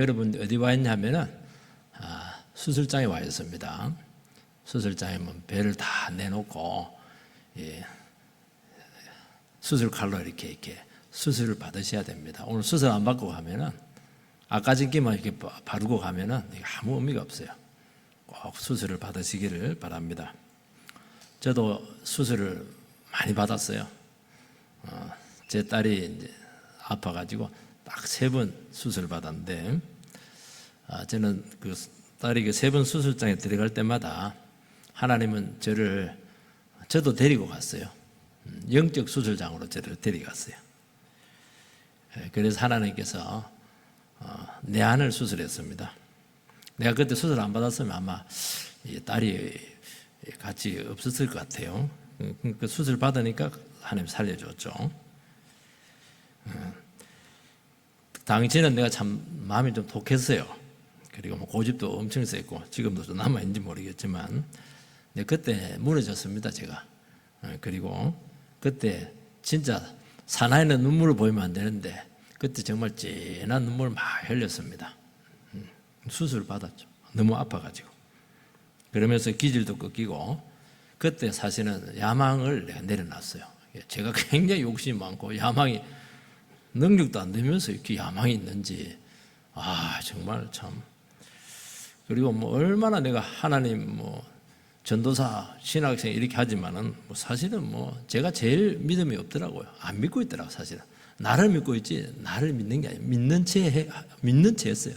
여러분 어디 와 있냐면은 수술장에 와 있습니다. 수술장에 배를 다 내놓고 수술 칼로 이렇게 수술을 받으셔야 됩니다. 오늘 수술 안 받고 가면은 아까진기만 이렇게 바르고 가면은 아무 의미가 없어요. 꼭 수술을 받으시기를 바랍니다. 저도 수술을 많이 받았어요. 제 딸이 이제 아파가지고 딱 3번 수술 받았는데, 저는 그 딸이 그 3번 수술장에 들어갈 때마다 하나님은 저도 데리고 갔어요. 영적 수술장으로 저를 데려갔어요. 그래서 하나님께서 내 안을 수술했습니다. 내가 그때 수술 안 받았으면 아마 딸이 같이 없었을 것 같아요. 그 수술 받으니까 하나님 살려줬죠. 당시에는 내가 참 마음이 좀 독했어요. 그리고 고집도 엄청 셌고 지금도 좀 남아있는지 모르겠지만, 그때 무너졌습니다, 제가. 그리고 그때 진짜 사나이는 눈물을 보이면 안 되는데 그때 정말 진한 눈물을 막 흘렸습니다. 수술 받았죠. 너무 아파가지고. 그러면서 기질도 꺾이고, 그때 사실은 야망을 내가 내려놨어요. 제가 굉장히 욕심이 많고 야망이, 능력도 안 되면서 이렇게 야망이 있는지, 정말 참. 그리고 얼마나 내가 하나님 전도사, 신학생 이렇게 하지만은 사실은 제가 제일 믿음이 없더라고요. 안 믿고 있더라고요, 사실은. 나를 믿고 있지, 나를 믿는 게 아니에요. 믿는 채 했어요.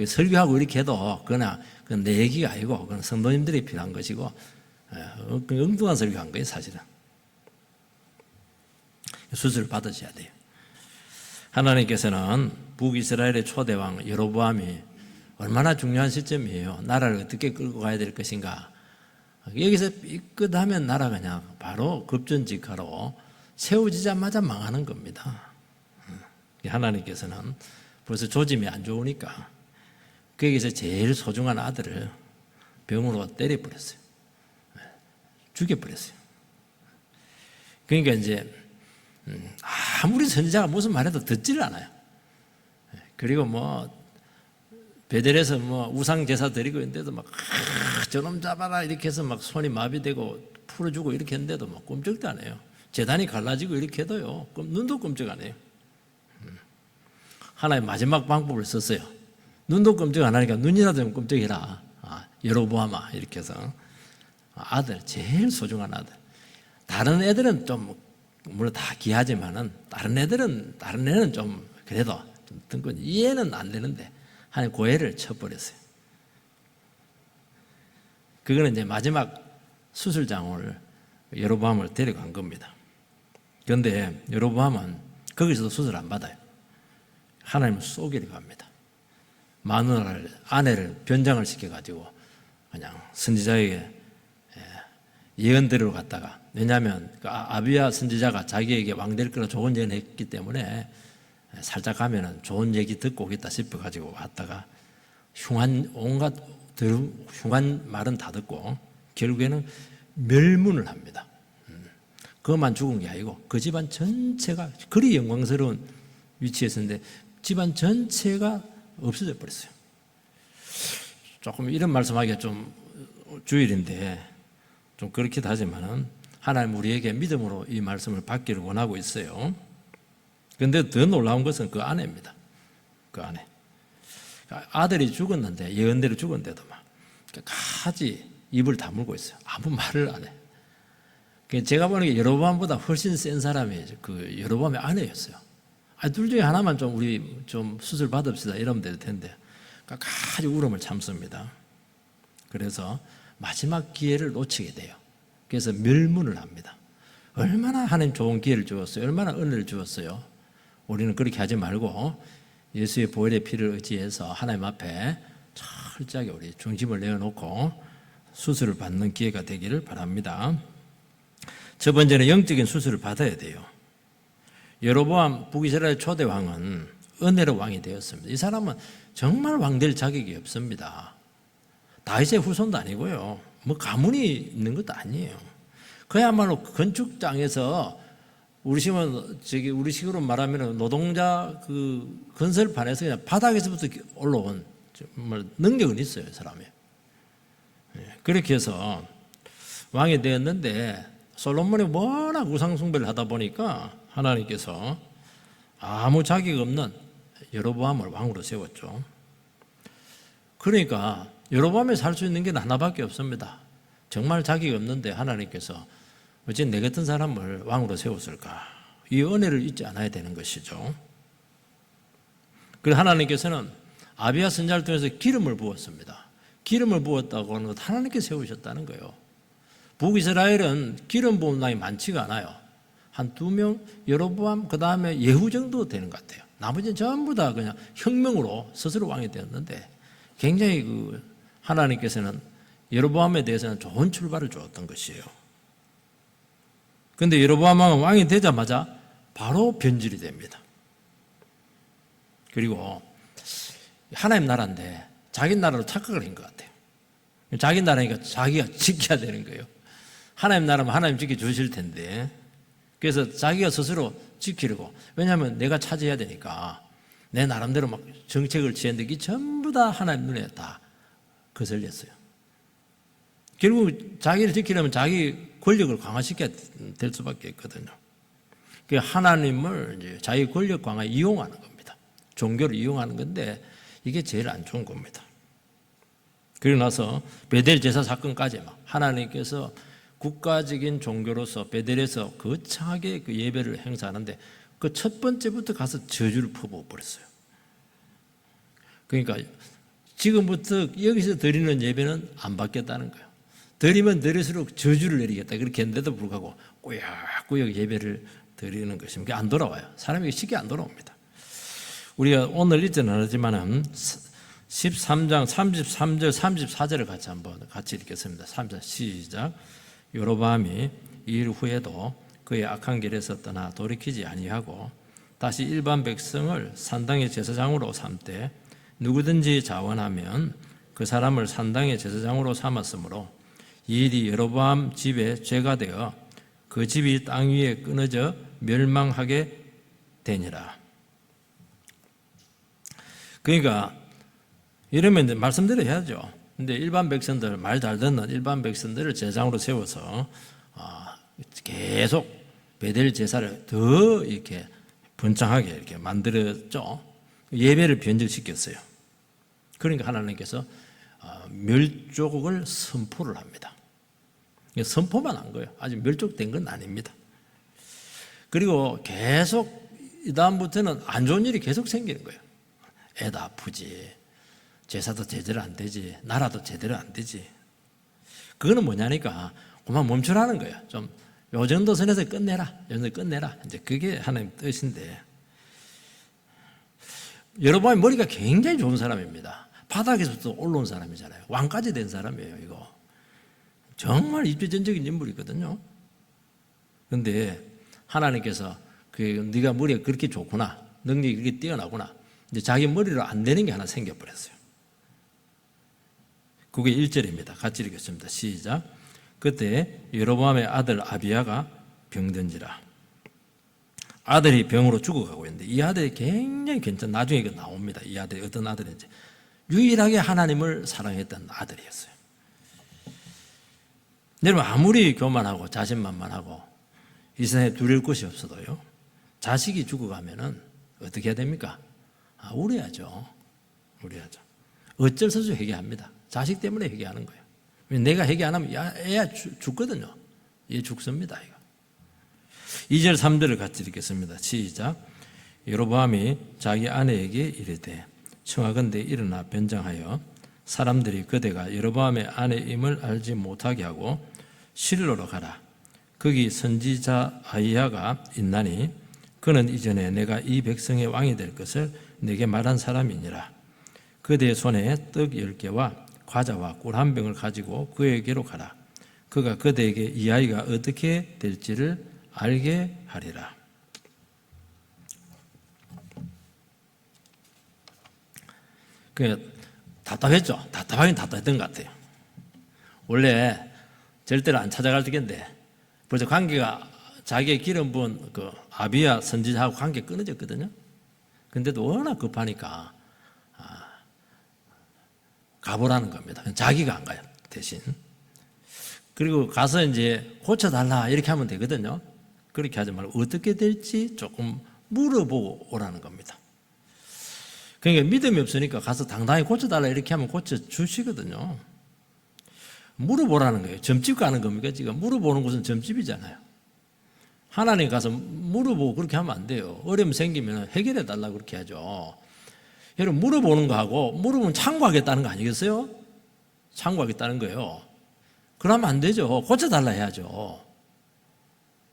설교하고 이렇게 해도 그건 내 얘기가 아니고 그건 성도님들이 필요한 것이고, 엉뚱한 설교한 거예요, 사실은. 수술을 받으셔야 돼요. 하나님께서는 북이스라엘의 초대왕 여로보암이 얼마나 중요한 시점이에요. 나라를 어떻게 끌고 가야 될 것인가. 여기서 삐끗하면 나라가 그냥 바로 급전직하로 세워지자마자 망하는 겁니다. 하나님께서는 벌써 조짐이 안 좋으니까 거기서 제일 소중한 아들을 병으로 때려버렸어요. 죽여버렸어요. 그러니까 이제 아무리 선지자가 무슨 말해도 듣지를 않아요. 그리고 베델에서 우상 제사 드리고 있는데도 저놈 잡아라 이렇게 해서 손이 마비되고 풀어주고 이렇게 했는데도 꼼짝도 안 해요. 제단이 갈라지고 이렇게 해도요, 눈도 꼼짝 안 해요. 하나의 마지막 방법을 썼어요. 눈도 꼼짝 안 하니까 눈이라도 좀 꼼짝해라. 여로보암아 이렇게 해서 아들, 제일 소중한 아들. 다른 애들은 좀 물론 다 귀하지만은 다른 애는 좀 그래도 좀 뜬건 이해는 안 되는데 하나님 고해를 쳐버렸어요. 그거는 이제 마지막 수술장을 여로보암을 데려간 겁니다. 그런데 여로보암은 거기서도 수술 안 받아요. 하나님은 쏘기를 갑니다. 마누라를, 아내를 변장을 시켜가지고 그냥 선지자에게 예언대로 갔다가, 왜냐하면 그 아비야 선지자가 자기에게 왕될 거라 좋은 예언을 했기 때문에 살짝 가면은 좋은 얘기 듣고 오겠다 싶어가지고 왔다가 온갖 흉한 말은 다 듣고 결국에는 멸문을 합니다. 그것만 죽은 게 아니고 그 집안 전체가, 그리 영광스러운 위치에 있었는데 집안 전체가 없어져 버렸어요. 조금 이런 말씀하기가 좀 주일인데 좀 그렇기도 하지만은 하나님 우리에게 믿음으로 이 말씀을 받기를 원하고 있어요. 그런데 더 놀라운 것은 그 안에입니다. 그 안에. 아들이 죽었는데, 예언대로 죽었는데도 가지 입을 다물고 있어요. 아무 말을 안 해. 제가 보는 게 여로보암보다 훨씬 센 사람이 그 여로보암의 아내였어요. 둘 중에 하나만 좀 우리 좀 수술 받읍시다 이러면 될 텐데 가지 울음을 참습니다. 그래서 마지막 기회를 놓치게 돼요. 그래서 멸문을 합니다. 얼마나 하나님 좋은 기회를 주었어요. 얼마나 은혜를 주었어요. 우리는 그렇게 하지 말고 예수의 보혈의 피를 의지해서 하나님 앞에 철저하게 우리 중심을 내어놓고 수술을 받는 기회가 되기를 바랍니다. 첫 번째는 영적인 수술을 받아야 돼요. 여로보암 북이스라엘 초대 왕은 은혜로 왕이 되었습니다. 이 사람은 정말 왕 될 자격이 없습니다. 다윗의 후손도 아니고요, 가문이 있는 것도 아니에요. 그야말로 건축장에서 우리식으로 말하면 노동자 그 건설판에서 그냥 바닥에서부터 올라온 정말 능력은 있어요, 사람이. 그렇게 해서 왕이 되었는데 솔로몬이 워낙 우상숭배를 하다 보니까 하나님께서 아무 자격 없는 여로보암을 왕으로 세웠죠. 그러니까 여로보암이 살 수 있는 게 하나밖에 없습니다. 정말 자격이 없는데 하나님께서 어째 내 같은 사람을 왕으로 세웠을까? 이 은혜를 잊지 않아야 되는 것이죠. 그래서 하나님께서는 아비야 선지자를 통해서 기름을 부었습니다. 기름을 부었다고 하는 것 하나님께 세우셨다는 거예요. 북이스라엘은 기름 부은 왕이 많지가 않아요. 한 2명, 여로보암, 그 다음에 예후 정도 되는 것 같아요. 나머지는 전부 다 그냥 혁명으로 스스로 왕이 되었는데 굉장히 하나님께서는 여로보암에 대해서는 좋은 출발을 주었던 것이에요. 그런데 여로보암 왕이 되자마자 바로 변질이 됩니다. 그리고 하나님 나라인데 자기 나라로 착각을 한 것 같아요. 자기 나라니까 자기가 지켜야 되는 거예요. 하나님 나라면 하나님 지켜주실 텐데 그래서 자기가 스스로 지키려고, 왜냐하면 내가 차지해야 되니까 내 나름대로 막 정책을 취했는데 이게 전부 다 하나님 눈에 다 거슬렸어요. 결국 자기를 지키려면 자기 권력을 강화시켜야 될 수밖에 없거든요. 하나님을 이제 자기 권력 강화에 이용하는 겁니다. 종교를 이용하는 건데 이게 제일 안 좋은 겁니다. 그리고 나서 베델 제사 사건까지 막 하나님께서 국가적인 종교로서 베델에서 거창하게 그 예배를 행사하는데 그 첫 번째부터 가서 저주를 퍼부어버렸어요. 그러니까 지금부터 여기서 드리는 예배는 안 받겠다는 거예요. 드리면 드릴수록 저주를 내리겠다. 그렇게 했는데도 불구하고 꾸역꾸역 예배를 드리는 것입니다. 안 돌아와요. 사람이 쉽게 안 돌아옵니다. 우리가 오늘 읽지는 않았지만 13장 33절 34절을 같이 읽겠습니다. 34 시작. 여로보암이 이 일 후에도 그의 악한 길에서 떠나 돌이키지 아니하고 다시 일반 백성을 산당의 제사장으로 삼되 누구든지 자원하면 그 사람을 산당의 제사장으로 삼았으므로 이 일이 여로보암 집에 죄가 되어 그 집이 땅 위에 끊어져 멸망하게 되니라. 그러니까 이러면 이제 말씀대로 해야죠. 근데 일반 백성들, 말 잘 듣는 일반 백성들을 제사장으로 세워서 계속 베델 제사를 더 이렇게 번창하게 이렇게 만들었죠. 예배를 변질시켰어요. 그러니까 하나님께서 멸족을 선포를 합니다. 선포만 한 거예요. 아직 멸족된 건 아닙니다. 그리고 계속 이 다음부터는 안 좋은 일이 계속 생기는 거예요. 애도 아프지, 제사도 제대로 안 되지, 나라도 제대로 안 되지. 그거는 뭐냐니까 그만 멈추라는 거예요. 좀 요 정도 선에서 끝내라, 요 정도 끝내라. 이제 그게 하나님 뜻인데, 여로보암이 머리가 굉장히 좋은 사람입니다. 바닥에서부터 올라온 사람이잖아요. 왕까지 된 사람이에요. 이거 정말 입지전적인 인물이거든요. 그런데 하나님께서 네가 머리가 그렇게 좋구나, 능력이 그렇게 뛰어나구나, 이제 자기 머리로 안 되는 게 하나 생겨버렸어요. 그게 1절입니다. 같이 읽겠습니다. 시작. 그때 여로보암의 아들 아비야가 병든지라. 아들이 병으로 죽어가고 있는데 이 아들이 굉장히 나중에 나옵니다. 이 아들이 어떤 아들인지. 유일하게 하나님을 사랑했던 아들이었어요. 여러분, 아무리 교만하고 자신만만하고 이 세상에 두려울 것이 없어도요, 자식이 죽어가면은 어떻게 해야 됩니까? 울어야죠. 울어야죠. 어쩔 수 없이 회개합니다. 자식 때문에 회개하는 거예요. 내가 회개 안 하면 애야 죽거든요. 얘 죽습니다. 이거. 2절 3절을 같이 읽겠습니다. 시작. 여로보암이 자기 아내에게 이르되 청하건대 일어나 변장하여 사람들이 그대가 여로보암의 아내임을 알지 못하게 하고 실로로 가라. 거기 선지자 아히야가 있나니 그는 이전에 내가 이 백성의 왕이 될 것을 내게 말한 사람이니라. 그대의 손에 떡 10개와 과자와 꿀 1병을 가지고 그에게로 가라. 그가 그대에게 이 아이가 어떻게 될지를 알게 하리라. 답답했죠. 답답하긴 답답했던 것 같아요. 원래 절대로 안 찾아갈 텐데 벌써 관계가 자기의 기름 부은 그 아비야 선지자하고 관계 끊어졌거든요. 근데도 워낙 급하니까 가보라는 겁니다. 자기가 안 가요, 대신. 그리고 가서 이제 고쳐달라 이렇게 하면 되거든요. 그렇게 하지 말고 어떻게 될지 조금 물어보고 오라는 겁니다. 그러니까 믿음이 없으니까 가서 당당히 고쳐달라 이렇게 하면 고쳐주시거든요. 물어보라는 거예요. 점집 가는 겁니까? 지금 물어보는 곳은 점집이잖아요. 하나님 가서 물어보고 그렇게 하면 안 돼요. 어려움 생기면 해결해 달라고 그렇게 하죠. 여러분, 물어보는 거하고 물어보면 참고하겠다는 거 아니겠어요? 참고하겠다는 거예요. 그러면 안 되죠. 고쳐달라 해야죠.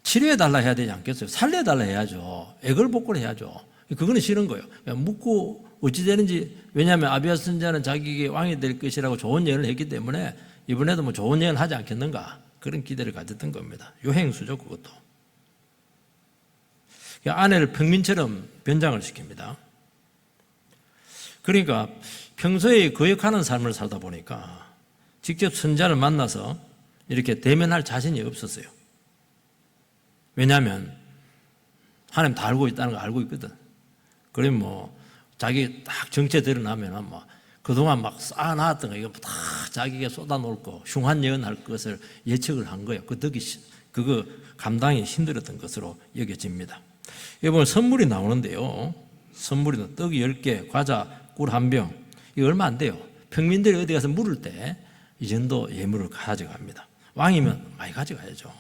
치료해달라 해야 되지 않겠어요? 살려달라 해야죠. 애걸복걸 해야죠. 그거는 싫은 거예요. 묻고 어찌 되는지, 왜냐하면 아비야 선지자는 자기에게 왕이 될 것이라고 좋은 예언을 했기 때문에 이번에도 뭐 좋은 예언을 하지 않겠는가, 그런 기대를 가졌던 겁니다. 요행수죠, 그것도. 아내를 평민처럼 변장을 시킵니다. 그러니까 평소에 거역하는 삶을 살다 보니까 직접 선지자를 만나서 이렇게 대면할 자신이 없었어요. 왜냐하면 하나님 다 알고 있다는 거 알고 있거든. 그러면 뭐 자기 딱 정체 드러나면 뭐 그동안 막 쌓아놨던 거 이거 다 자기가 쏟아놓을 거, 흉한 예언할 것을 예측을 한 거예요. 그거 감당이 힘들었던 것으로 여겨집니다. 이번 선물이 나오는데요. 선물이 떡이 10개, 과자, 꿀 1병. 이거 얼마 안 돼요. 평민들이 어디 가서 물을 때 이 정도 예물을 가져갑니다. 왕이면 많이 가져가야죠.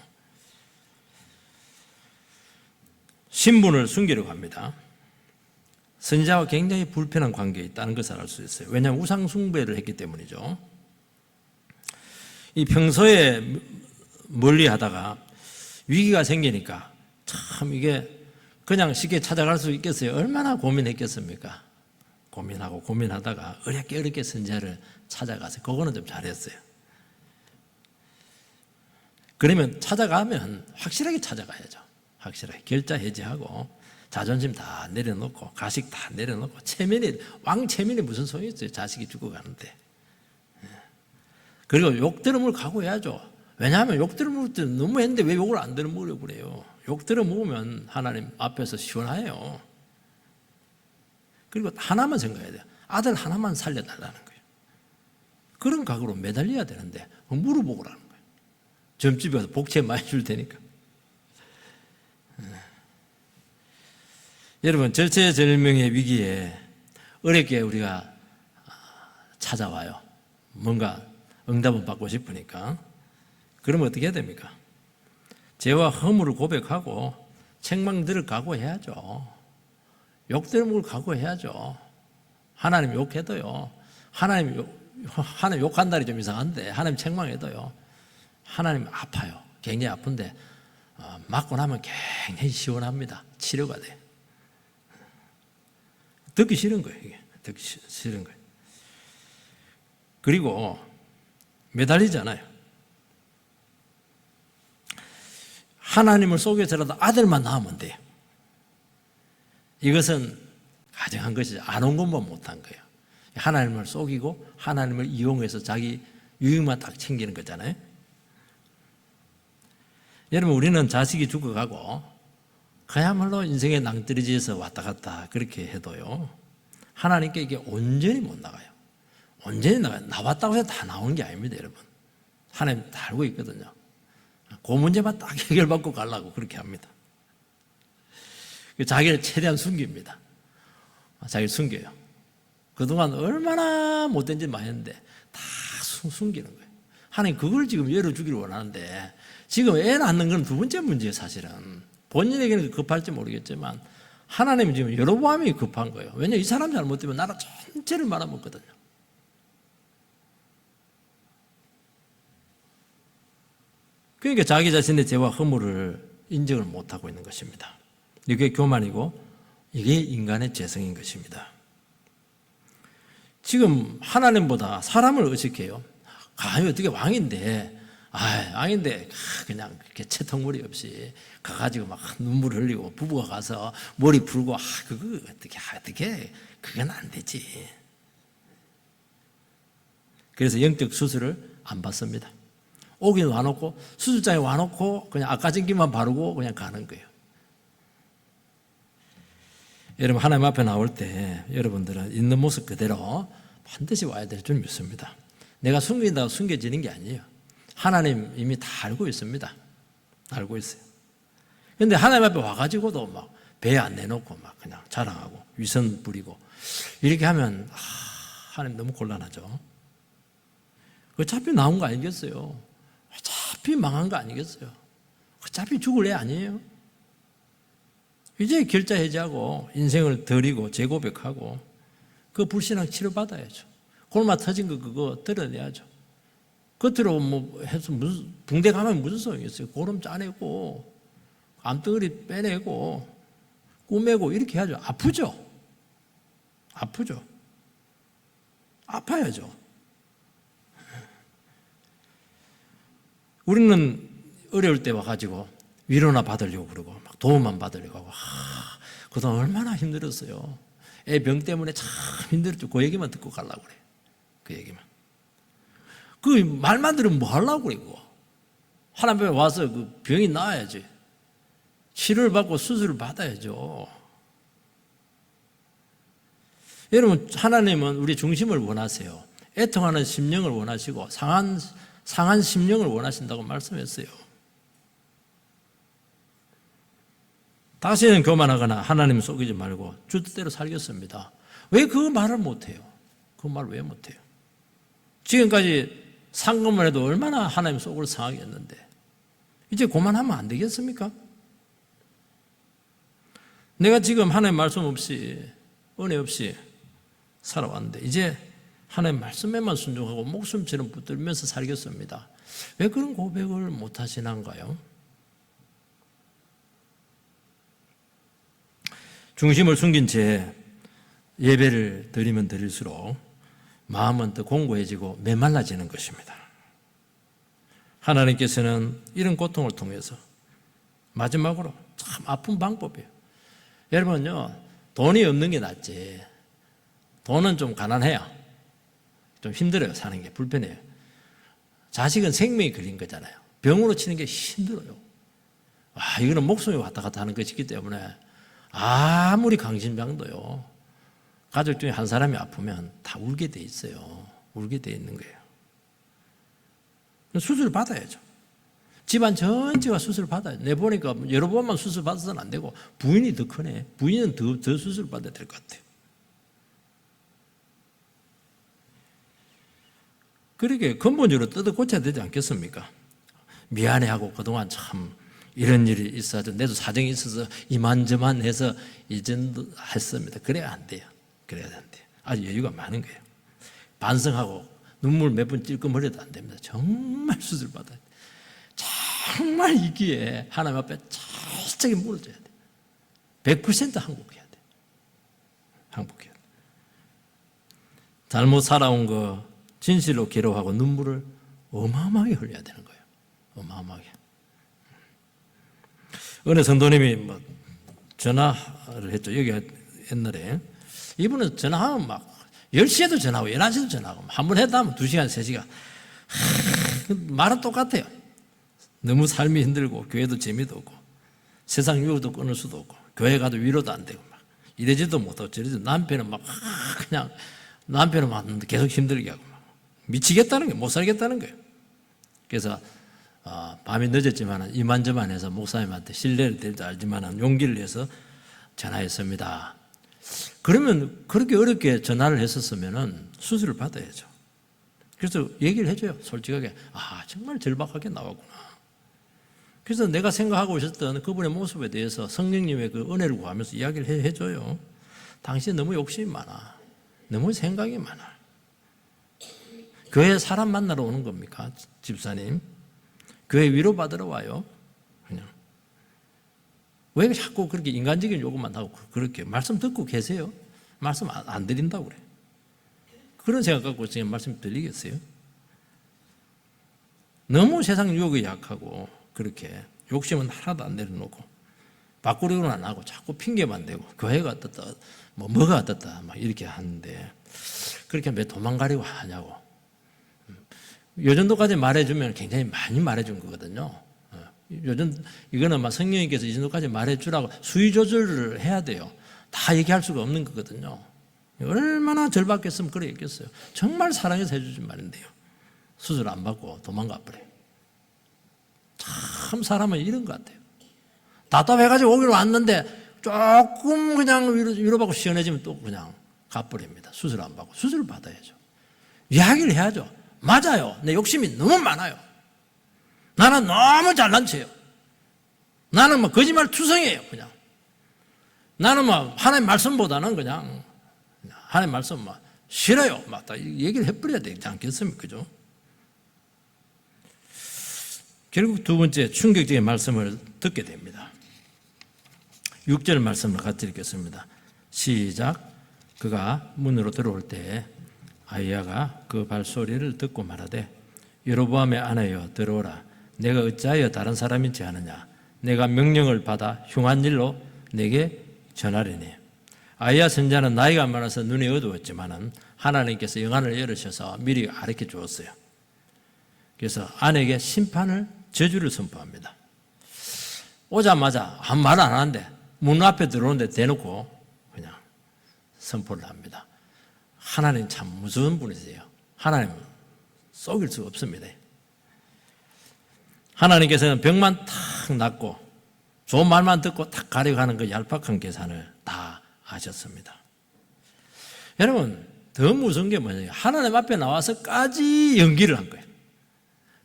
신분을 숨기려고 합니다. 선지자와 굉장히 불편한 관계에 있다는 것을 알 수 있어요. 왜냐하면 우상 숭배를 했기 때문이죠. 이 평소에 멀리 하다가 위기가 생기니까 참 이게 그냥 쉽게 찾아갈 수 있겠어요? 얼마나 고민했겠습니까? 고민하고 고민하다가 어렵게 선지자를 찾아가서 그거는 좀 잘했어요. 그러면 찾아가면 확실하게 찾아가야죠. 확실하게 결자 해지하고 자존심 다 내려놓고 가식 다 내려놓고 왕 체면이 무슨 소용이 있어요? 자식이 죽어가는데. 그리고 욕 들어물 각오해야죠. 왜냐하면 욕 들어물 때 너무 했는데 왜 욕을 안 들어물으려고 그래요? 욕 들어먹으면 하나님 앞에서 시원해요. 그리고 하나만 생각해야 돼요. 아들 하나만 살려달라는 거예요. 그런 각오로 매달려야 되는데 물어보고라는 거예요. 점집에 가서 복채 많이 줄 테니까. 여러분, 절체절명의 위기에 어렵게 우리가 찾아와요. 뭔가 응답을 받고 싶으니까. 그러면 어떻게 해야 됩니까? 죄와 허물을 고백하고 책망들을 각오해야죠. 욕들을 각오해야죠. 하나님 욕해도요. 하나님 욕한 날이 좀 이상한데 하나님 책망해도요. 하나님 아파요. 굉장히 아픈데 맞고 나면 굉장히 시원합니다. 치료가 돼요. 듣기 싫은 거예요. 이게 듣기 싫은 거예요. 그리고 매달리잖아요. 하나님을 속여서라도 아들만 낳으면 돼요. 이것은 가정한 것이죠. 안 온 것만 못한 거예요. 하나님을 속이고 하나님을 이용해서 자기 유익만 딱 챙기는 거잖아요. 여러분, 우리는 자식이 죽어가고 그야말로 인생의 낭떠러지에서 왔다 갔다 그렇게 해도요, 하나님께 이게 온전히 못 나가요. 온전히 나왔다고 해서 다 나오는 게 아닙니다, 여러분. 하나님 다 알고 있거든요. 그 문제만 딱 해결받고 가려고 그렇게 합니다. 자기를 최대한 숨깁니다. 자기를 숨겨요. 그동안 얼마나 못된 짓 많이 했는데 다 숨기는 거예요. 하나님 그걸 지금 열어주기를 원하는데 지금 애 낳는 건 두 번째 문제예요, 사실은. 본인에게는 급할지 모르겠지만 하나님은 지금 여로보암이 급한 거예요. 왜냐하면 이 사람 잘못되면 나라 전체를 말아먹거든요. 그러니까 자기 자신의 죄와 허물을 인정을 못하고 있는 것입니다. 이게 교만이고 이게 인간의 죄성인 것입니다. 지금 하나님보다 사람을 의식해요. 어떻게 왕인데 그냥 이렇게 채통머리 없이 가가지고 막 눈물 흘리고 부부가 가서 머리 풀고 그거 어떻게 그건 안 되지. 그래서 영적 수술을 안 받습니다. 오긴 와놓고 수술장에 와놓고 그냥 아까진기만 바르고 그냥 가는 거예요. 여러분 하나님 앞에 나올 때 여러분들은 있는 모습 그대로 반드시 와야 될 줄 믿습니다. 내가 숨긴다고 숨겨지는 게 아니에요. 하나님 이미 다 알고 있습니다. 알고 있어요. 그런데 하나님 앞에 와가지고도 막 배 안 내놓고 막 그냥 자랑하고 위선 부리고 이렇게 하면 하나님 너무 곤란하죠. 어차피 나온 거 아니겠어요? 어차피 망한 거 아니겠어요? 어차피 죽을 애 아니에요? 이제 결자 해지하고 인생을 드리고 재고백하고 그 불신앙 치료받아야죠. 골마 터진 거 그거 드러내야죠. 겉으로 뭐 해서 무슨 붕대 가면 무슨 소용이 있어요? 고름 짜내고 암덩어리 빼내고 꾸매고 이렇게 해야죠. 아프죠? 아프죠? 아파야죠. 우리는 어려울 때 와가지고 위로나 받으려고 그러고 막 도움만 받으려고 하고 그동안 얼마나 힘들었어요. 애 병 때문에 참 힘들었죠. 그 얘기만 듣고 가려고 그래. 그 얘기만. 그 말만 들으면 뭐 하려고 그래. 그거. 하나님 앞에 와서 그 병이 나아야지. 치료를 받고 수술을 받아야죠. 여러분 하나님은 우리 중심을 원하세요. 애통하는 심령을 원하시고 상한 심령을 원하신다고 말씀했어요. 다시는 교만하거나 하나님 속이지 말고 주 뜻대로 살겠습니다. 왜 그 말을 못해요? 그 말 왜 못해요? 지금까지 산 것만 해도 얼마나 하나님 속을 상하게 했는데 이제 그만하면 안 되겠습니까? 내가 지금 하나님 말씀 없이 은혜 없이 살아왔는데 이제 하나님 말씀에만 순종하고 목숨처럼 붙들면서 살겠습니다. 왜 그런 고백을 못 하시는가요? 중심을 숨긴 채 예배를 드리면 드릴수록 마음은 더 공고해지고 메말라지는 것입니다. 하나님께서는 이런 고통을 통해서 마지막으로 참 아픈 방법이에요. 여러분요, 돈이 없는 게 낫지. 돈은 좀 가난해요. 좀 힘들어요. 사는 게 불편해요. 자식은 생명이 걸린 거잖아요. 병으로 치는 게 힘들어요. 이거는 목숨이 왔다 갔다 하는 것이기 때문에 아무리 강심장도요. 가족 중에 한 사람이 아프면 다 울게 돼 있어요. 울게 돼 있는 거예요. 수술을 받아야죠. 집안 전체가 수술 받아요. 내 보니까 여러 번만 수술 받아서는 안 되고 부인이 더 크네. 부인은 더 수술 받아야 될 것 같아요. 그렇게 근본적으로 뜯어 고쳐야 되지 않겠습니까? 미안해하고 그동안 참 이런 일이 있어서 내도 사정이 있어서 이만저만 해서 이전도 했습니다. 그래야 안 돼요. 그래야 안 돼요. 아주 여유가 많은 거예요. 반성하고 눈물 몇 번 찔끔 흘려도 안 됩니다. 정말 수술 받아야 돼요. 정말 이 기회에 하나님 앞에 철저히 무너져야 돼요. 100% 항복해야 돼요. 항복해야 돼요. 잘못 살아온 거 진실로 괴로워하고 눈물을 어마어마하게 흘려야 되는 거예요. 어마어마하게. 어느 성도님이 전화를 했죠. 여기 옛날에. 이분은 전화하면 막 10시에도 전화하고 11시에도 전화하고 한 번 했다 하면 2시간, 3시간. 말은 똑같아요. 너무 삶이 힘들고 교회도 재미도 없고 세상 유혹도 끊을 수도 없고 교회 가도 위로도 안 되고 막 이러지도 못하고 저러지도 남편은 막 그냥 남편은 막 계속 힘들게 하고 막 미치겠다는 거예요. 못 살겠다는 거예요. 그래서 밤이 늦었지만 이만저만 해서 목사님한테 신뢰를 될 줄 알지만 용기를 내서 전화했습니다. 그러면 그렇게 어렵게 전화를 했었으면 수술을 받아야죠. 그래서 얘기를 해줘요. 솔직하게. 정말 절박하게 나왔구나. 그래서 내가 생각하고 있었던 그분의 모습에 대해서 성령님의 그 은혜를 구하면서 이야기를 해줘요. 당신 너무 욕심이 많아. 너무 생각이 많아. 교회 사람 만나러 오는 겁니까? 집사님. 교회 위로받으러 와요. 그냥. 왜 자꾸 그렇게 인간적인 요구만 하고 그렇게 말씀 듣고 계세요? 말씀 안 드린다고 그래. 그런 생각 갖고 지금 말씀 드리겠어요? 너무 세상 유혹에 약하고 그렇게 욕심은 하나도 안 내려놓고 바꾸려고는 안 하고 자꾸 핑계만 대고 교회가 어떻다 뭐가 어떻다 막 이렇게 하는데 그렇게 왜 도망가려고 하냐고. 요 정도까지 말해주면 굉장히 많이 말해준 거거든요. 이거는 막 성령님께서 이 정도까지 말해주라고 수위 조절을 해야 돼요. 다 얘기할 수가 없는 거거든요. 얼마나 절박했으면 그래 했겠어요. 정말 사랑해서 해주신 말인데요. 수술 안 받고 도망가 버려요. 참 사람은 이런 것 같아요. 답답해가지고 오기로 왔는데 조금 그냥 위로받고 시원해지면 또 그냥 가버립니다. 수술 안 받고. 수술을 받아야죠. 이야기를 해야죠. 맞아요. 내 욕심이 너무 많아요. 나는 너무 잘난 체예요. 나는 뭐 거짓말 투성이에요. 그냥. 나는 뭐 하나님 말씀보다는 그냥 하나님 말씀 막 싫어요. 막 다 얘기를 해버려야 되지 않겠습니까? 그죠? 결국 두 번째 충격적인 말씀을 듣게 됩니다. 6절 말씀을 같이 읽겠습니다. 시작. 그가 문으로 들어올 때 아이야가 그 발소리를 듣고 말하되 여로보암의 아내여 들어오라. 내가 어찌하여 다른 사람인지 아느냐. 내가 명령을 받아 흉한 일로 내게 전하리니. 아이야 선자는 나이가 많아서 눈이 어두웠지만은 하나님께서 영안을 열으셔서 미리 가르쳐 주었어요. 그래서 아내에게 심판을 저주를 선포합니다. 오자마자 아무 말 안 하는데 문 앞에 들어오는데 대놓고 그냥 선포를 합니다. 하나님 참 무서운 분이세요. 하나님은 속일 수가 없습니다. 하나님께서는 병만 탁 낫고 좋은 말만 듣고 탁 가려가는 그 얄팍한 계산을 다 하셨습니다. 여러분 더 무서운 게 뭐냐면 하나님 앞에 나와서까지 연기를 한 거예요.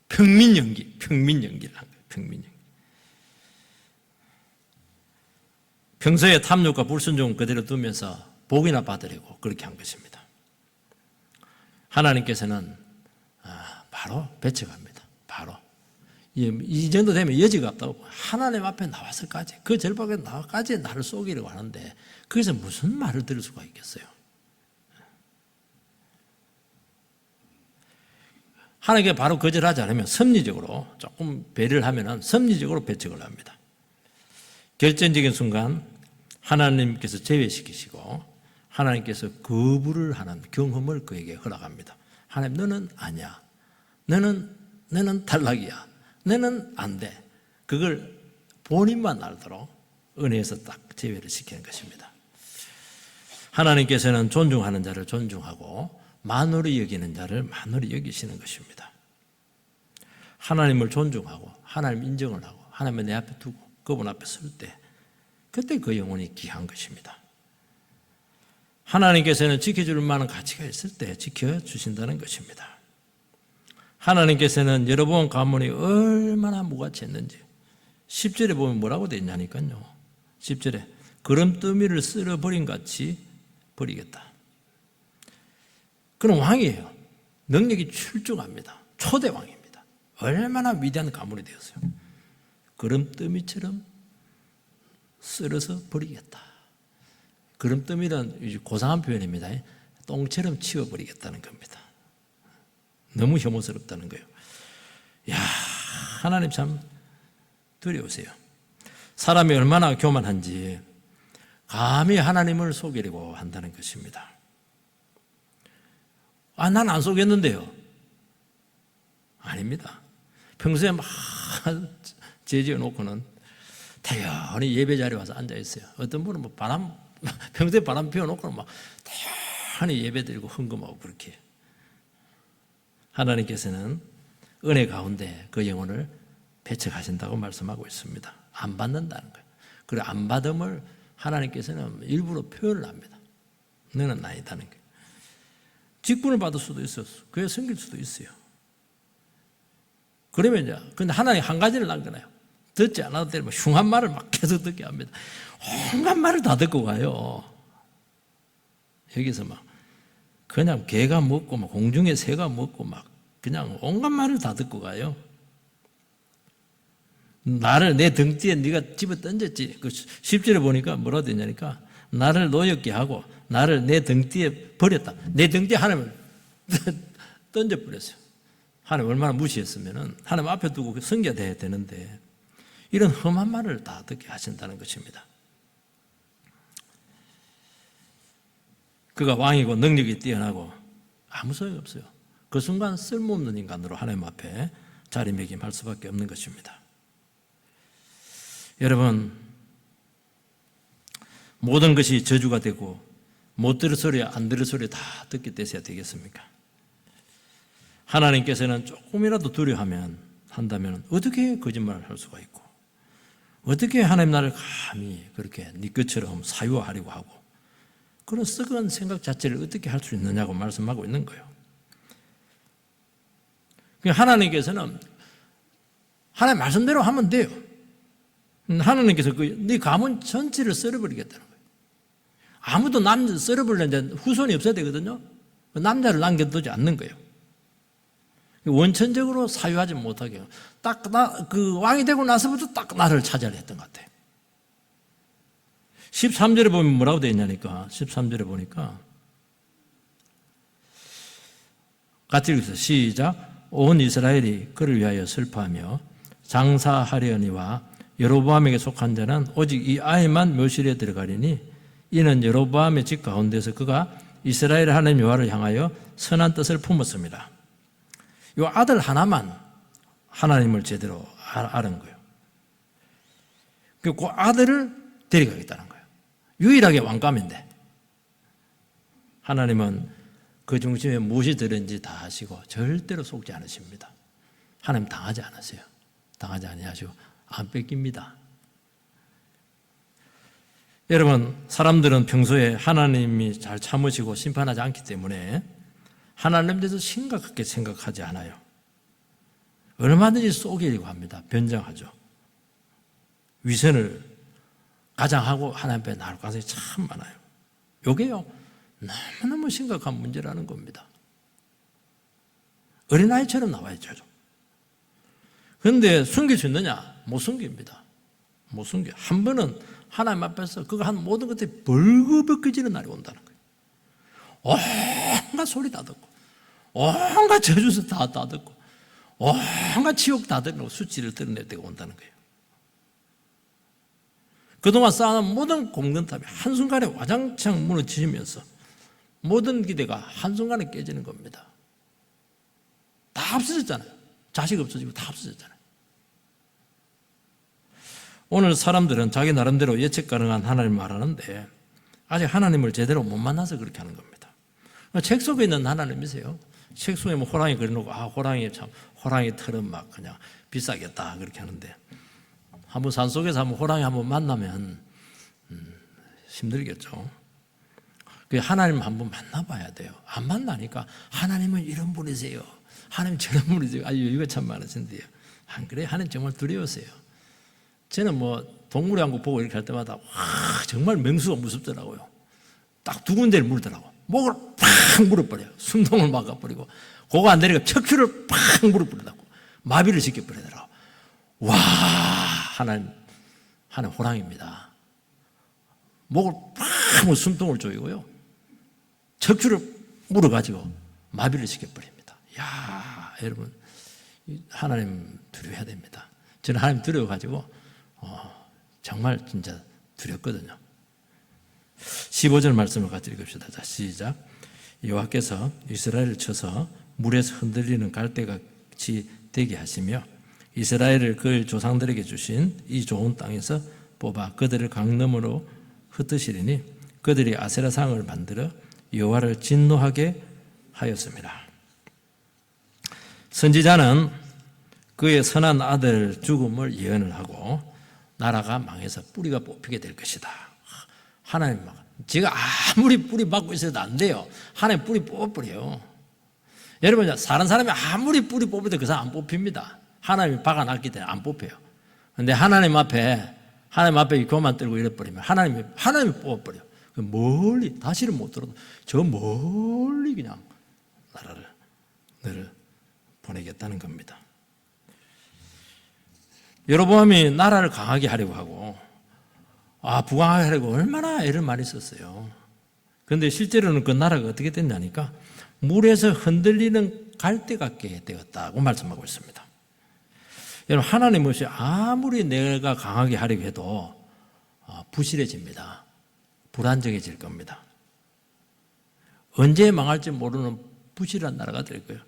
평민 연기를 한 거예요. 평민 연기. 평소에 탐욕과 불순종을 그대로 두면서 복이나 받으려고 그렇게 한 것입니다. 하나님께서는 바로 배척합니다. 바로. 이 정도 되면 여지가 없다고 하나님 앞에 나와서까지 그 절박에 나와까지 나를 속이려고 하는데 거기서 무슨 말을 들을 수가 있겠어요. 하나님께 바로 거절하지 않으면 섭리적으로 조금 배려를 하면 섭리적으로 배척을 합니다. 결정적인 순간 하나님께서 제외시키시고 하나님께서 거부를 하는 경험을 그에게 허락합니다. 하나님 너는 아니야. 너는 탈락이야. 너는 안 돼. 그걸 본인만 알도록 은혜에서 딱 제외를 시키는 것입니다. 하나님께서는 존중하는 자를 존중하고 만홀히 여기는 자를 만홀히 여기시는 것입니다. 하나님을 존중하고 하나님 인정을 하고 하나님을 내 앞에 두고 그분 앞에 설 때 그때 그 영혼이 귀한 것입니다. 하나님께서는 지켜줄 만한 가치가 있을 때 지켜주신다는 것입니다. 하나님께서는 여로보암 가문이 얼마나 무가치했는지 10절에 보면 뭐라고 되어 있냐니까요. 10절에 거름더미를 쓸어버린 같이 버리겠다. 그는 왕이에요. 능력이 출중합니다. 초대 왕입니다. 얼마나 위대한 가문이 되었어요. 거름더미처럼 쓸어서 버리겠다. 거름더미는 고상한 표현입니다. 똥처럼 치워버리겠다는 겁니다. 너무 혐오스럽다는 거예요. 야, 하나님 참 두려우세요. 사람이 얼마나 교만한지 감히 하나님을 속이려고 한다는 것입니다. 난 안 속였는데요. 아닙니다. 평소에 막 제지어 놓고는 태연히 예배 자리에 와서 앉아 있어요. 어떤 분은 뭐 평소에 바람 피워놓고는 막 태연히 예배 드리고 헌금하고 그렇게. 하나님께서는 은혜 가운데 그 영혼을 배척하신다고 말씀하고 있습니다. 안 받는다는 거예요. 그리고 안 받음을 하나님께서는 일부러 표현을 합니다. 너는 아니다는 거예요. 직분을 받을 수도 있어요. 그에 섬길 수도 있어요. 그러면 이제, 근데 하나님 한 가지를 남겨놔요. 듣지 않아도 되면 흉한 말을 막 계속 듣게 합니다. 온갖 말을 다 듣고 가요. 여기서 막, 그냥 개가 먹고, 막 공중에 새가 먹고, 막, 그냥 온갖 말을 다 듣고 가요. 나를 내 등뒤에 네가 집어 던졌지. 그 10절에 보니까 뭐라고 되냐니까, 나를 노엽게 하고, 나를 내 등뒤에 버렸다. 내 등뒤에 하나님을 던져버렸어요. 하나님 얼마나 무시했으면은 하나님 앞에 두고 섬겨야 되는데 이런 험한 말을 다 듣게 하신다는 것입니다. 그가 왕이고 능력이 뛰어나고 아무 소용이 없어요. 그 순간 쓸모없는 인간으로 하나님 앞에 자리매김할 수밖에 없는 것입니다. 여러분, 모든 것이 저주가 되고 못 들을 소리, 안 들을 소리 다 듣게 되셔야 되겠습니까? 하나님께서는 조금이라도 한다면 어떻게 거짓말을 할 수가 있고, 어떻게 하나님 나라를 감히 그렇게 네 것처럼 사유화하려고 하고, 그런 썩은 생각 자체를 어떻게 할 수 있느냐고 말씀하고 있는 거예요. 하나님께서는 하나님 말씀대로 하면 돼요. 하나님께서 네 가문 전체를 썰어버리겠다는 거예요. 아무도 남자 썰어버리려면 후손이 없어야 되거든요. 남자를 남겨두지 않는 거예요. 원천적으로 사유하지 못하게 딱 그 왕이 되고 나서부터 딱 나를 차지하려 했던 것 같아요. 13절에 보면 뭐라고 되어 있냐니까, 13절에 보니까 같이 읽으세요. 시작. 온 이스라엘이 그를 위하여 슬퍼하며 장사하려니와 여로보암에게 속한 자는 오직 이 아이만 묘실에 들어가리니 이는 여로보암의 집 가운데서 그가 이스라엘 하나님 여호와를 향하여 선한 뜻을 품었습니다. 이 아들 하나만 하나님을 제대로 아는 거예요. 그 아들을 데려가겠다는 거예요. 유일하게 왕감인데 하나님은 그 중심에 무엇이 들은지 다 아시고 절대로 속지 않으십니다. 하나님 당하지 않으세요. 당하지 아니하시고 안 뺏깁니다. 여러분, 사람들은 평소에 하나님이 잘 참으시고 심판하지 않기 때문에 하나님에 대해서 심각하게 생각하지 않아요. 얼마든지 속이려고 합니다. 변장하죠. 위선을 가장하고 하나님 앞에 나올 가능성이 참 많아요. 이게요, 너무너무 심각한 문제라는 겁니다. 어린아이처럼 나와야죠. 그런데 숨길 수 있느냐? 못 숨깁니다. 못 숨겨. 한 번은 하나님 앞에서 그가 한 모든 것들이 벌거벗겨지는 날이 온다는 거예요. 온갖 소리 다 듣고, 온갖 저주서 다 듣고, 온갖 지옥 다 듣고 수치를 드러낼 때가 온다는 거예요. 그동안 쌓아놓은 모든 공건탑이 한순간에 와장창 무너지면서 모든 기대가 한순간에 깨지는 겁니다. 다 없어졌잖아요. 자식 없어지고 다 없어졌잖아요. 오늘 사람들은 자기 나름대로 예측 가능한 하나님을 말하는데 아직 하나님을 제대로 못 만나서 그렇게 하는 겁니다. 책 속에 있는 하나님이세요. 책 속에 뭐 호랑이 그려놓고 호랑이 털은 막 그냥 비싸겠다 그렇게 하는데 한번 산속에서 호랑이 한번 만나면 힘들겠죠. 하나님 한번 만나봐야 돼요. 안 만나니까 하나님은 이런 분이세요. 하나님 저런 분이세요. 여유가 참 많으신데요. 안 그래요? 하나님 정말 두려우세요. 저는 동물의 왕국 보고 이렇게 할 때마다 정말 맹수가 무섭더라고요. 딱 두 군데를 물더라고. 목을 팍 물어버려요. 숨통을 막아버리고 그거 안 되니까 척추를 팍 물어버리더라고. 마비를 시켜버리더라고. 와, 하나님 호랑이입니다. 목을 팍 숨통을 조이고요. 척추를 물어가지고 마비를 시켜버립니다. 야, 여러분, 하나님 두려워해야 됩니다. 저는 하나님 두려워가지고 정말 진짜 두렵거든요. 15절 말씀을 같이 읽읍시다. 자, 시작. 여호와께서 이스라엘을 쳐서 물에서 흔들리는 갈대같이 되게 하시며 이스라엘을 그의 조상들에게 주신 이 좋은 땅에서 뽑아 그들을 강너머로 흩으시리니 그들이 아세라상을 만들어 여호와를 진노하게 하였습니다. 선지자는 그의 선한 아들 죽음을 예언을 하고 나라가 망해서 뿌리가 뽑히게 될 것이다. 하나님 제가 아무리 뿌리 받고 있어도 안 돼요. 하나님 뿌리 뽑아버려요. 여러분, 사는 사람이 아무리 뿌리 뽑아도 그 사람 안 뽑힙니다. 하나님이 박아놨기 때문에 안 뽑혀요. 그런데 하나님 앞에 교만 떨고 이래버리면 하나님이 뽑아버려요. 멀리 다시는 못 들어도 저 멀리 그냥 너를 보내겠다는 겁니다. 여로보암이 나라를 강하게 하려고 하고 부강하게 하려고 얼마나 애를 많이 썼어요. 그런데 실제로는 그 나라가 어떻게 됐냐니까 물에서 흔들리는 갈대 같게 되었다고 말씀하고 있습니다. 여러분, 하나님 없이 아무리 내가 강하게 하려고 해도 부실해집니다. 불안정해질 겁니다. 언제 망할지 모르는 부실한 나라가 될 거예요.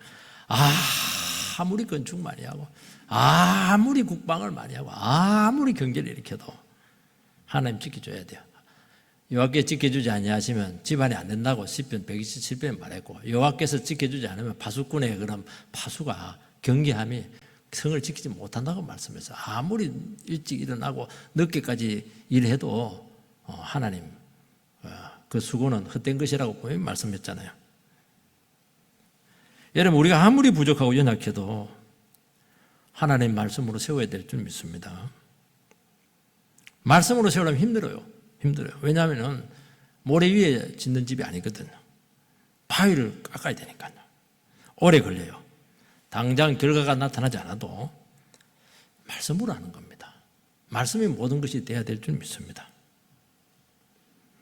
아무리 건축 많이 하고 아무리 국방을 많이 하고 아무리 경제를 일으켜도 하나님 지켜줘야 돼요. 여호와께서 지켜주지 아니하시면 집안이 안 된다고 시편 127편에 말했고, 여호와께서 지켜주지 않으면 파수꾼의 그런 파수가 경계함이 성을 지키지 못한다고 말씀했어요. 아무리 일찍 일어나고 늦게까지 일해도 하나님 그 수고는 헛된 것이라고 분명히 말씀했잖아요. 여러분, 우리가 아무리 부족하고 연약해도 하나님 말씀으로 세워야 될 줄 믿습니다. 말씀으로 세우려면 힘들어요. 왜냐하면 모래 위에 짓는 집이 아니거든요. 바위를 깎아야 되니까요. 오래 걸려요. 당장 결과가 나타나지 않아도 말씀으로 하는 겁니다. 말씀이 모든 것이 돼야 될 줄 믿습니다.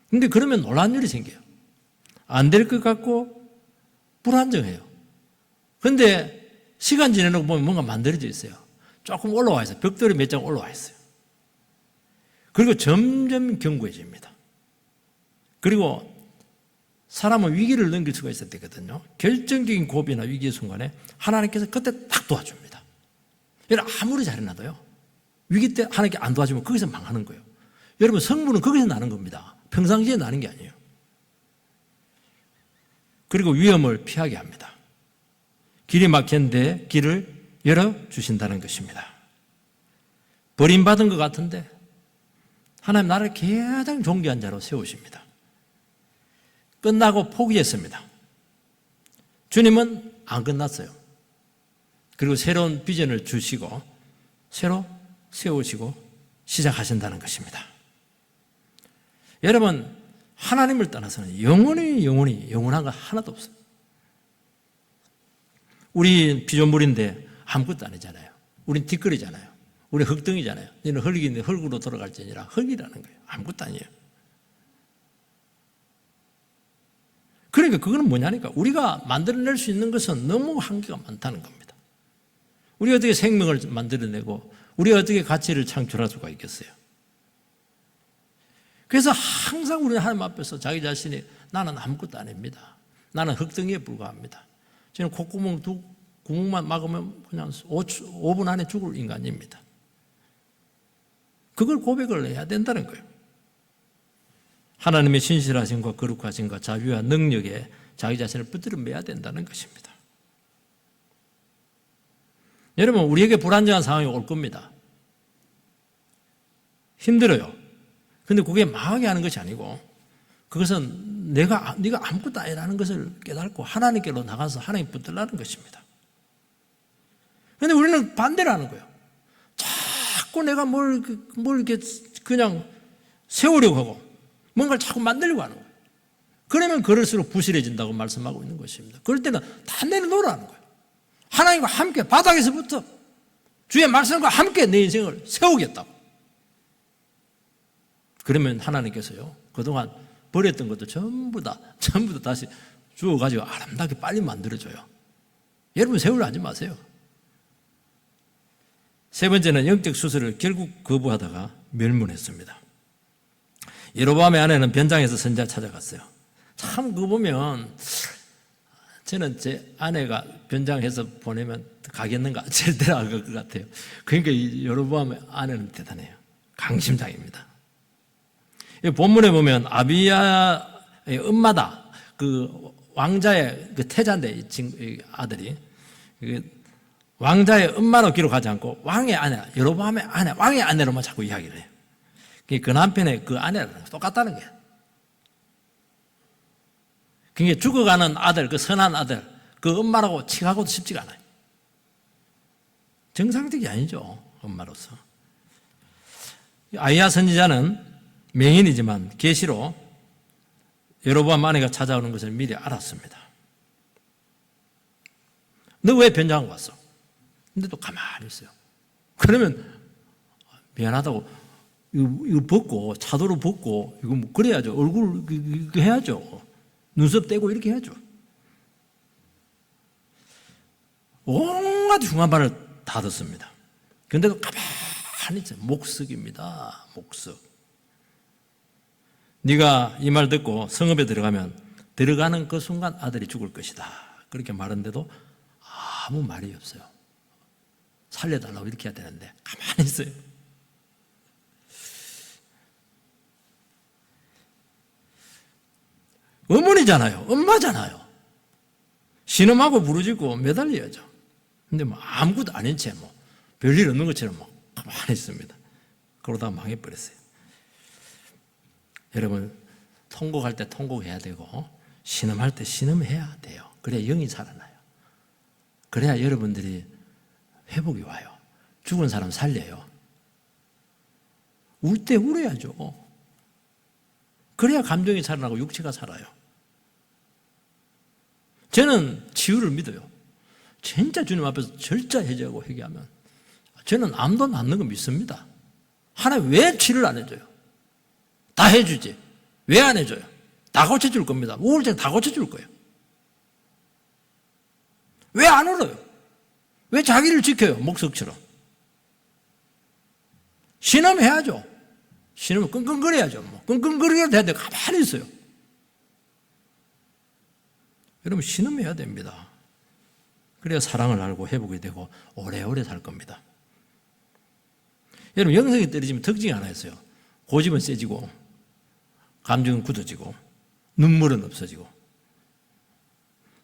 그런데 그러면 놀라운 일이 생겨요. 안 될 것 같고 불안정해요. 그런데 시간 지나고 보면 뭔가 만들어져 있어요. 조금 올라와 있어요. 벽돌이 몇 장 올라와 있어요. 그리고 점점 견고해집니다. 그리고 사람은 위기를 넘길 수가 있어야 되거든요. 결정적인 고비나 위기의 순간에 하나님께서 그때 딱 도와줍니다. 여러분, 아무리 잘해놔도요, 위기 때 하나님께 안 도와주면 거기서 망하는 거예요. 여러분, 성부는 거기서 나는 겁니다. 평상시에 나는 게 아니에요. 그리고 위험을 피하게 합니다. 길이 막혔는데 길을 열어주신다는 것입니다. 버림받은 것 같은데 하나님 나를 가장 존귀한 자로 세우십니다. 끝나고 포기했습니다. 주님은 안 끝났어요. 그리고 새로운 비전을 주시고 새로 세우시고 시작하신다는 것입니다. 여러분, 하나님을 떠나서는 영원한 거 하나도 없어요. 우리 피조물인데 아무것도 아니잖아요. 우린 뒷거리잖아요. 우리 흙덩이잖아요. 너는 흙인데 흙으로 돌아갈지니라. 흙이라는 거예요. 아무것도 아니에요. 그러니까 그거는 뭐냐니까 우리가 만들어낼 수 있는 것은 너무 한계가 많다는 겁니다. 우리가 어떻게 생명을 만들어내고 우리가 어떻게 가치를 창출할 수가 있겠어요. 그래서 항상 우리는 하나님 앞에서 자기 자신이 나는 아무것도 아닙니다. 나는 흙덩이에 불과합니다. 저는 구멍만 막으면 그냥 5분 안에 죽을 인간입니다. 그걸 고백을 해야 된다는 거예요. 하나님의 신실하심과 거룩하심과 자비와 능력에 자기 자신을 붙들어 매야 된다는 것입니다. 여러분, 우리에게 불안정한 상황이 올 겁니다. 힘들어요. 그런데 그게 망하게 하는 것이 아니고 그것은 네가 아무것도 아니라는 것을 깨닫고 하나님께로 나가서 하나님 붙들라는 것입니다. 그런데 우리는 반대를 하는 거예요. 자꾸 내가 뭘 이렇게 그냥 세우려고 하고 뭔가를 자꾸 만들려고 하는 거예요. 그러면 그럴수록 부실해진다고 말씀하고 있는 것입니다. 그럴 때는 다 내려놓으라는 거예요. 하나님과 함께 바닥에서부터 주의 말씀과 함께 내 인생을 세우겠다고. 그러면 하나님께서요, 그동안 버렸던 것도 전부 다 다시 주워가지고 아름답게 빨리 만들어줘요. 여러분, 세우려 하지 마세요. 세 번째는 영적 수술을 결국 거부하다가 멸문했습니다. 여로보암의 아내는 변장해서 선지자를 찾아갔어요. 참 그거 보면 저는 제 아내가 변장해서 보내면 가겠는가 절대로 안 갈 것 같아요. 그러니까 이 여로보암의 아내는 대단해요. 강심장입니다. 본문에 보면 아비야의 엄마다, 그 왕자의 그 태자인데 이 아들이 왕자의 엄마로 기록하지 않고 왕의 아내, 여로보암의 아내, 왕의 아내로만 자꾸 이야기를 해요. 그 남편의 그 아내랑 똑같다는 거예요. 그러니까 죽어가는 아들, 그 선한 아들, 그 엄마라고 칭하고도 쉽지가 않아요. 정상적이 아니죠, 엄마로서. 아이야 선지자는 맹인이지만 계시로 여로보암 아내가 찾아오는 것을 미리 알았습니다. 너 왜 변장하고 왔어? 근데 또 가만히 있어요. 그러면 미안하다고 이거 벗고 차도로 벗고 이거 뭐 그래야죠. 얼굴 이거 해야죠. 눈썹 떼고 이렇게 해야죠. 온갖 흉한 말을 다 듣습니다. 그런데도 가만히 있어요. 목석입니다. 목석. 네가 이 말 듣고 성읍에 들어가면 들어가는 그 순간 아들이 죽을 것이다. 그렇게 말하는데도 아무 말이 없어요. 살려달라고 이렇게 해야 되는데 가만히 있어요. 어머니잖아요. 엄마잖아요. 신음하고 부르짖고 매달려야죠. 근데 뭐 아무것도 아닌 채 뭐 별일 없는 것처럼 뭐 가만히 있습니다. 그러다가 망해버렸어요. 여러분, 통곡할 때 통곡해야 되고 신음할 때 신음해야 돼요. 그래야 영이 살아나요. 그래야 여러분들이 회복이 와요. 죽은 사람 살려요. 울 때 울어야죠. 그래야 감정이 살아나고 육체가 살아요. 저는 치유를 믿어요. 진짜 주님 앞에서 절자해제하고 회개하면 저는 암도 낫는 거 믿습니다. 하나님 왜 치료를 안 해줘요? 다 해주지. 왜 안 해줘요? 다 고쳐줄 겁니다. 우울증 다 고쳐줄 거예요. 왜 안 울어요? 왜 자기를 지켜요? 목석처럼. 신음해야죠. 신음은 끙끙거려야죠. 뭐. 끙끙거려야 되는데 가만히 있어요. 여러분, 신음해야 됩니다. 그래야 사랑을 알고 회복이 되고 오래오래 살 겁니다. 여러분, 영성이 떨어지면 특징이 하나 있어요. 고집은 세지고 감정은 굳어지고 눈물은 없어지고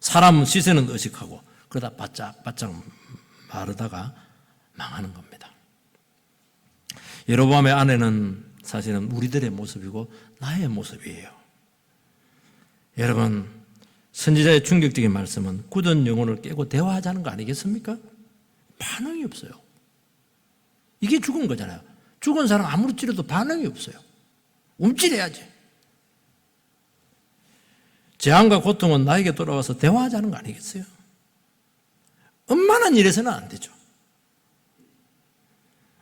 사람은 시선은 의식하고 그러다 바짝바짝 마르다가 망하는 겁니다. 여로보암의 아내는 사실은 우리들의 모습이고 나의 모습이에요. 여러분, 선지자의 충격적인 말씀은 굳은 영혼을 깨고 대화하자는 거 아니겠습니까? 반응이 없어요. 이게 죽은 거잖아요. 죽은 사람 아무리 찌려도 반응이 없어요. 움찔해야지. 재앙과 고통은 나에게 돌아와서 대화하자는 거 아니겠어요? 엄마는 이래서는 안 되죠.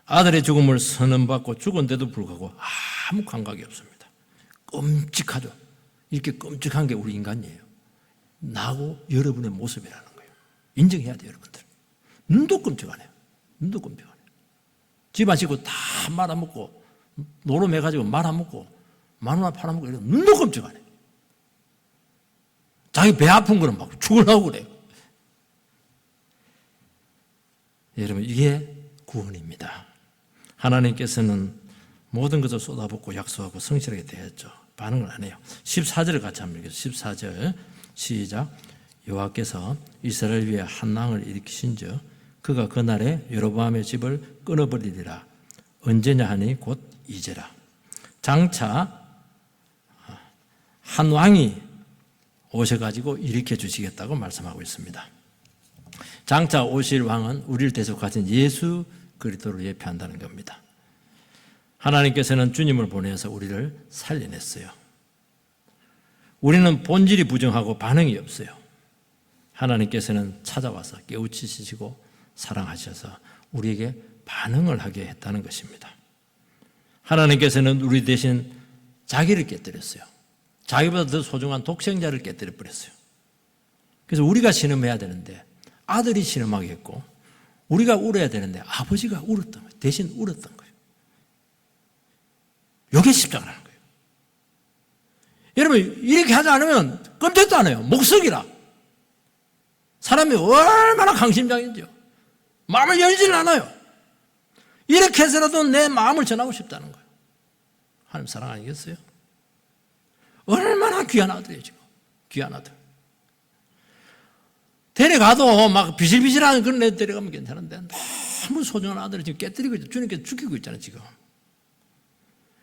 아들의 죽음을 선언받고 죽은데도 불구하고 아무 감각이 없습니다. 끔찍하죠. 이렇게 끔찍한 게 우리 인간이에요. 나하고 여러분의 모습이라는 거예요. 인정해야 돼요, 여러분들. 눈도 끔찍하네요. 눈도 끔찍하네요. 집안 식구 다 말아먹고 노름해가지고 말아먹고 마누라 팔아먹고 이러면 눈도 끔찍하네요. 자기 배 아픈 거는 막 죽으려고 그래요. 여러분, 이게 구원입니다. 하나님께서는 모든 것을 쏟아붓고 약속하고 성실하게 대했죠. 반응을 안 해요. 14절을 같이 한번 읽겠습니다. 14절 시작. 여호와께서 이스라엘 위에 한 낭을 일으키신즉 그가 그날에 여로보암의 집을 끊어버리리라. 언제냐 하니 곧 이제라. 장차 한 왕이 오셔가지고 일으켜 주시겠다고 말씀하고 있습니다. 장차 오실 왕은 우리를 대속하신 예수 그리스도를 예표한다는 겁니다. 하나님께서는 주님을 보내서 우리를 살려냈어요. 우리는 본질이 부정하고 반응이 없어요. 하나님께서는 찾아와서 깨우치시고 사랑하셔서 우리에게 반응을 하게 했다는 것입니다. 하나님께서는 우리 대신 자기를 깨뜨렸어요. 자기보다 더 소중한 독생자를 깨뜨려 버렸어요. 그래서 우리가 신음해야 되는데 아들이 신음하게 했고 우리가 울어야 되는데 아버지가 울었던 거예요. 대신 울었던 거예요. 이게 십자가라는 거예요. 여러분, 이렇게 하지 않으면 끔찍도 안 해요. 목석이라. 사람이 얼마나 강심장인지요. 마음을 열질 않아요. 이렇게 해서라도 내 마음을 전하고 싶다는 거예요. 하나님 사랑 아니겠어요? 얼마나 귀한 아들이에요, 지금. 귀한 아들. 데려가도 막 비실비실한 그런 애 데려가면 괜찮은데 너무 소중한 아들을 지금 깨뜨리고 있죠. 주님께서 죽이고 있잖아요, 지금.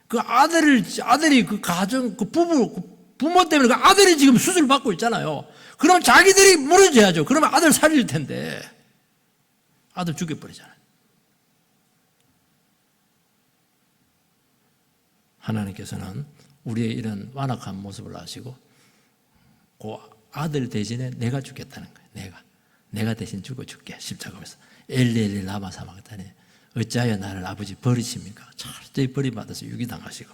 그 아들이 그 가정, 그 부모 때문에 그 아들이 지금 수술을 받고 있잖아요. 그럼 자기들이 무너져야죠. 그러면 아들 살릴 텐데. 아들 죽여버리잖아요. 하나님께서는 우리의 이런 완악한 모습을 아시고 그 아들 대신에 내가 죽겠다는 거예요. 내가 대신 죽어줄게. 십자가에서 엘리엘리 라마 사막다니 어찌하여 나를 아버지 버리십니까? 철저히 버림받아서 유기당하시고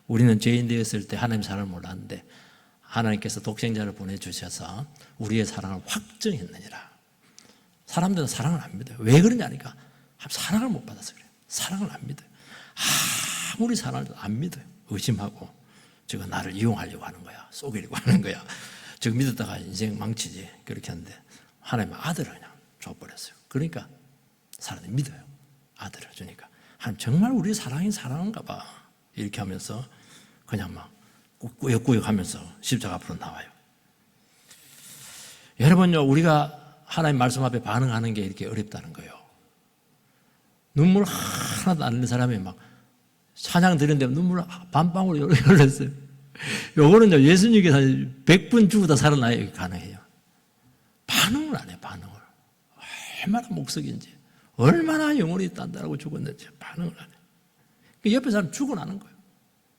우리는 죄인 되었을 때 하나님 사랑을 몰랐는데 하나님께서 독생자를 보내주셔서 우리의 사랑을 확증했느니라. 사람들은 사랑을 안 믿어요. 왜 그러냐니까 사랑을 못 받아서 그래요. 사랑을 안 믿어요. 아무리 사랑을 안 믿어요. 의심하고 저거 나를 이용하려고 하는 거야. 속이려고 하는 거야. 즉 믿었다가 인생 망치지 그렇게 하는데 하나님 아들을 그냥 줘버렸어요. 그러니까 사람들이 믿어요. 아들을 주니까 하나님 정말 우리 사랑이 사랑한가 봐 이렇게 하면서 그냥 막 꾸역꾸역 하면서 십자가 앞으로 나와요. 여러분요, 우리가 하나님 말씀 앞에 반응하는 게 이렇게 어렵다는 거예요. 눈물 하나도 안 흘린 사람이 막 찬양 드리는데 눈물 반방울이 흘렀어요. 요거는요, 예수님께서 100분 죽어도 살아나야 가능해요. 반응을 안 해요, 반응을. 얼마나 목석인지, 얼마나 영혼이 단단하고 죽었는지 반응을 안 해요. 옆에 사람 죽어나는 거예요.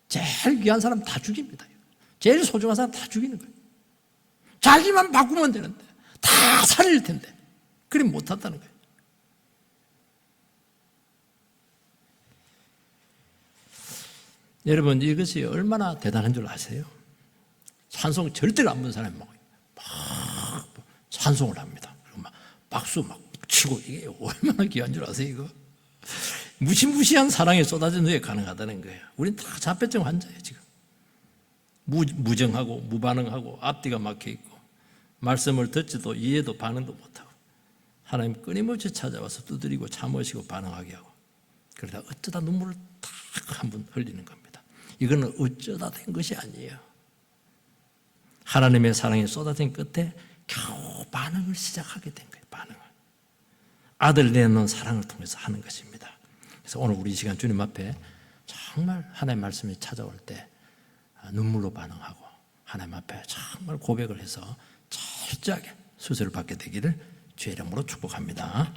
제일 귀한 사람 다 죽입니다. 제일 소중한 사람 다 죽이는 거예요. 자기만 바꾸면 되는데, 다 살릴 텐데, 그리 못한다는 거예요. 여러분, 이것이 얼마나 대단한 줄 아세요? 찬송 절대로 안 부는 사람이 막 찬송을 합니다. 그리고 막 박수 막 치고, 이게 얼마나 귀한 줄 아세요, 이거? 무시무시한 사랑이 쏟아진 후에 가능하다는 거예요. 우린 다 자폐증 환자예요, 지금. 무정하고, 무반응하고, 앞뒤가 막혀있고, 말씀을 듣지도 이해도 반응도 못하고, 하나님 끊임없이 찾아와서 두드리고 참으시고 반응하게 하고, 그러다 어쩌다 눈물을 탁 한 번 흘리는 겁니다. 이거는 어쩌다 된 것이 아니에요. 하나님의 사랑이 쏟아진 끝에 겨우 반응을 시작하게 된 거예요. 반응을. 아들 내놓은 사랑을 통해서 하는 것입니다. 그래서 오늘 우리 이 시간 주님 앞에 정말 하나님의 말씀이 찾아올 때 눈물로 반응하고 하나님 앞에 정말 고백을 해서 철저하게 수술을 받게 되기를 주의 이름으로 축복합니다.